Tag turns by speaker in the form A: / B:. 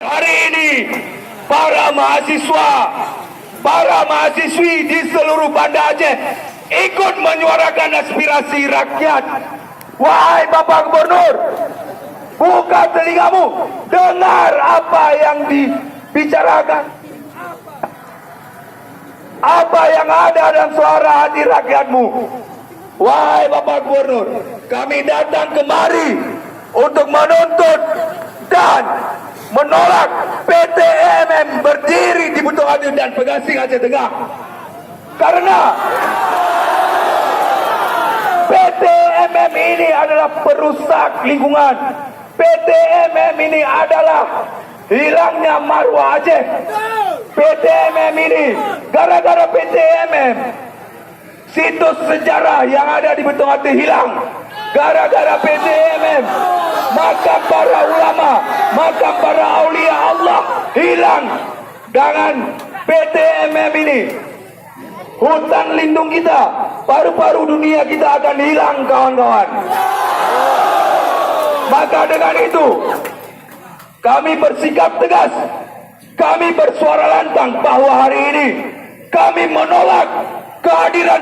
A: Hari ini para mahasiswa, para mahasiswi di seluruh Banda Aceh ikut menyuarakan aspirasi rakyat. Wahai Bapak Gubernur, buka telingamu, dengar apa yang dibicarakan, apa yang ada dalam suara hati rakyatmu. Wahai Bapak Gubernur, kami datang kemari untuk menuntut dan menolak PT MM berdiri di Butuh Adil dan Pegasing Aceh Tengah. Karena PT MM ini adalah perusak lingkungan. PT MM ini adalah hilangnya marwah Aceh. PT MM ini, gara-gara PT MM, situs sejarah yang ada di Butuh Adil hilang. Gara-gara PT MM, makam para ulama, makam para aulia Allah hilang. Dengan PT MM ini, hutan lindung kita, paru-paru dunia kita akan hilang, kawan-kawan. Maka dengan itu, kami bersikap tegas, kami bersuara lantang bahwa hari ini kami menolak kehadiran